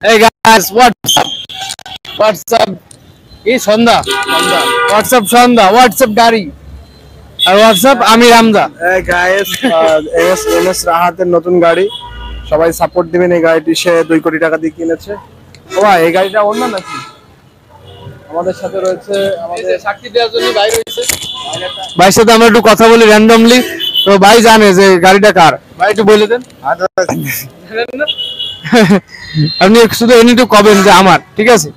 Hey guys, what's up? What's up? এই সন্ধ্যা WhatsApp সন্ধ্যা WhatsApp গাড়ি আর WhatsApp আমি রামদা। এই গাইস এমএস রাহাতের নতুন গাড়ি, সবাই সাপোর্ট দিবেন। এই গাড়িটি সে 2 কোটি টাকা দিয়ে কিনেছে। ও ভাই, এই গাড়িটা অন্য নাকি? আমাদের সাথে রয়েছে, আমাদের সাক্ষী দেওয়ার জন্য ভাই রয়েছে। ভাইয়ের সাথে আমরা একটু কথা বলি র্যান্ডমলি। তো ভাই জানে যে গাড়িটা কার, ভাই একটু বলে দেন। আপনি শুধু এমনি একটু কবেন যে আমার, ঠিক আছে?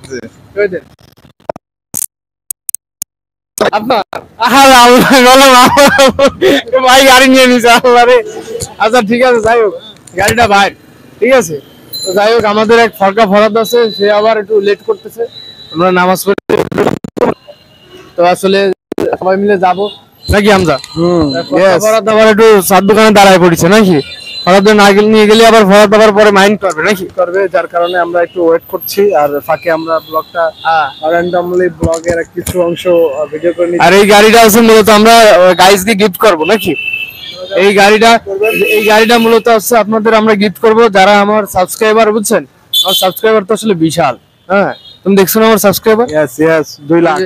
ভাই গাড়ি নিয়ে নিছে আল্লাহরে। আচ্ছা ঠিক আছে, যাই হোক গাড়িটা ভাই, ঠিক আছে? তো যাই হোক, আমাদের এক ফরকা ফরাদ আছে, সে আবার একটু লেট করতেছে। আমরা নামাজ পড়তে, তো আসলে সবাই মিলে যাবো নাকি হামজা? ফরাদ আবার একটু চার দোকানে দাঁড়ায় পড়েছে নাকি? ফরাদ না নিয়ে গেলে আবার ফরাদ আবার পরে মাইন্ড করবে নাকি? করবে, যার কারণে আমরা একটু ওয়েট করছি। আর ফাঁকে আমরা ব্লগটা র্যান্ডমলি ব্লগের কিছু অংশ ভিডিও করে নিচ্ছি। আর এই গাড়িটা আছে মূলত আমরা গাইজকে গিফট করব নাকি? এই গাড়িটা মূলত আছে আপনাদের আমরা গিফট করব, যারা আমার সাবস্ক্রাইবার, বুঝছেন? আমার সাবস্ক্রাইবার তো আসলে বিশাল। হ্যাঁ, তুমি দেখছো না আমার সাবস্ক্রাইবার? ইয়েস 2 লাখ।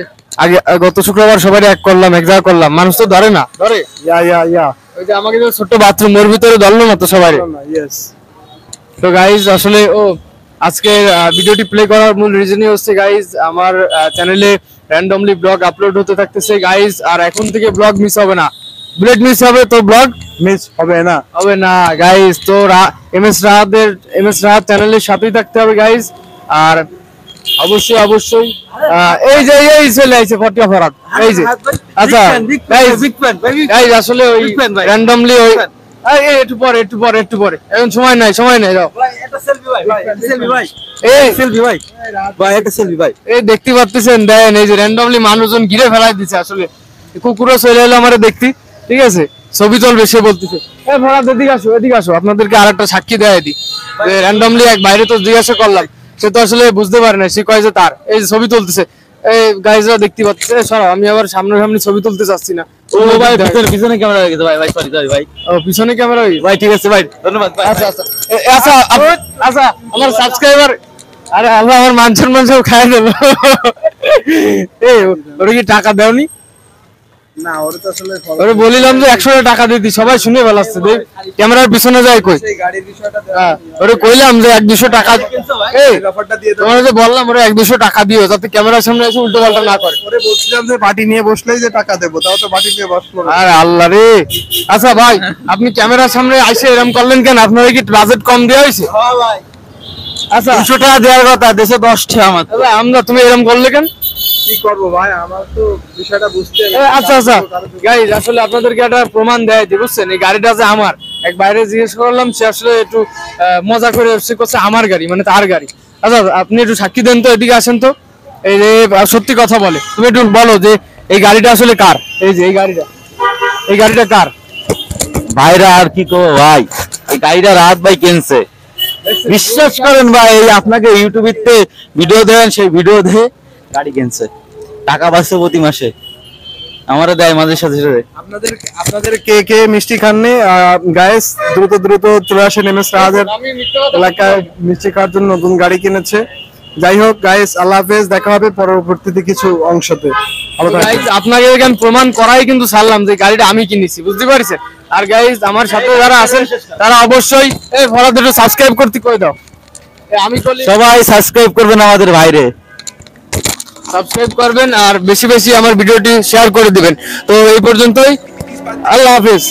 আগে গত শুক্রবার সবাই এক করলাম, এক জায়গা করলাম, মানুষ তো ধরে না, ধরে? ইয়া ওই যে আমাকে যে ছোট বাথরুম ওর ভিতরে ধরলো না তো সবাই। ইয়েস। তো গাইজ আসলে আজকে ভিডিওটি প্লে করার মূল রিজনই হচ্ছে গাইজ, আমার চ্যানেলে র্যান্ডমলি ব্লগ আপলোড হতে থাকতেছে গাইজ। আর এখন থেকে ব্লগ মিস হবে না, বুলেট মিস হবে তো ব্লগ মিস হবে না গাইজ। তো এমএস রাহাত চ্যানেলের সাথেই থাকতে হবে গাইজ। আর অবশ্যই এই যে চলে আইছে ফটকা ফরাদ, এই যে। আচ্ছা গাইজ আসলে ওই র্যান্ডমলি ওই একটু পরে এখন সময় নাই যাও। এই দেখতে পাচ্ছেন, দেন এই যে র্যান্ডমলি মানুষজন ঘিরে ফেলাই দিচ্ছে। আসলে কুকুরও চলে এলো আমার দেখতে, ঠিক আছে? ছবি চলবে সে বলতেছে, ফরাদ এদিকে আসো, আপনাদেরকে আরেকটা সাক্ষী দেয় দিই। র্যান্ডমলি এক বাইরে তো জিজ্ঞাসা করলাম, সে তো আসলে বুঝতে পারে না, সে কয় যে তার। এই যে ছবি তুলতেছে, এই গাইজরা দেখতে পাচ্ছে। সরাও, আমি আবার সামনাসামনি ছবি তুলতে চাচ্ছি না। পিছনে ক্যামেরা রেখেছে ভাই, সরি ভাই। ও পিছনে ক্যামেরা, ভাই ঠিক আছে ভাই, ধন্যবাদ ভাই। আচ্ছা আমার সাবস্ক্রাইবার, আরে আল্লাহ, আমার মান সম্মান সব খাই দেব। এই ওরা কি টাকা দেওনি? না, ওরে তো আসলে ওরে বলিলাম যে 100 টাকা দিতি, সবাই শুনে ফেলাচ্ছে। দেখ ক্যামেরার পিছনে যায় কই? সেই গাড়ির বিষয়টা ওরে কইলাম যে 100-200 টাকা, এই অফারটা দিয়ে দাও। তোমারে যে বললাম ওরে 100-200 টাকা দিও, যাতে ক্যামেরার সামনে এসে উল্টো পাল্টা না করে। ওরে বলছিলাম যে বাটি নিয়ে বসলেই যে টাকা দেব, তাও তো বাটি নিয়ে বসলো না। আরে আল্লাহ রে। আচ্ছা ভাই, আপনি ক্যামেরার সামনে আইসে এরকম করলেন কেন? আপনারা কি বাজেট কম দেওয়া হয়েছে? হ্যাঁ ভাই। আচ্ছা 200 টাকা দেওয়ার কথা, দেশে 10 টাকা আমার। আমরা, তুমি এরকম করলে কেন? কি করব ভাই, আমার তো বিষয়টা বুঝতে হবে। আচ্ছা গাইজ, আসলে আপনাদেরকে একটা প্রমাণ দেয় দিই, বুঝছেন? এই গাড়িটা যে আমার, এক বাইরে জিজ্ঞেস করলাম, সে আসলে একটু মজা করে সে করছে আমার গাড়ি, মানে তার গাড়ি। আচ্ছা আপনি একটু সাক্ষী দেন তো, এদিকে আসেন তো। এই যে সত্যি কথা বলে, তুমি একটু বলো যে এই গাড়িটা আসলে কার? এই যে এই গাড়িটা কার? ভাইরা আর কি কো ভাই, এই গাড়িটা রাত ভাই কিনছে। বিশ্বাস করেন ভাই, এই আপনাকে ইউটিউবে ভিডিও দেন, সেই ভিডিও দিয়ে গাড়ি কিনছে, টাকা পাচ্ছে প্রতি মাসে, আমারও দেয় মাঝে সাথে। আপনাদের কে মিষ্টি খাননি গাইস, দ্রুত চলে আসেন এমএস রাহাতের এলাকায় মিষ্টি খাওয়ার জন্য। নতুন গাড়ি কিনেছে। যাই হোক গাইস, আল্লাহ হাফেজ, দেখা হবে পরবর্তীতে কিছু অংশতে। আপনাকে এখানে প্রমাণ করাই কিন্তু ছাড়লাম যে গাড়িটা আমি কিনেছি, বুঝতে পারছেন? আর গাইস, আমার সাথে যারা আছেন তারা অবশ্যই এই ফরাদ একটু সাবস্ক্রাইব করতে কই দাও। আমি সবাই সাবস্ক্রাইব করবেন আমাদের ভাইরে, সাবস্ক্রাইব করবেন আর বেশি আমার ভিডিওটি শেয়ার করে দিবেন। তো এই পর্যন্তই, আল্লাহ হাফেজ।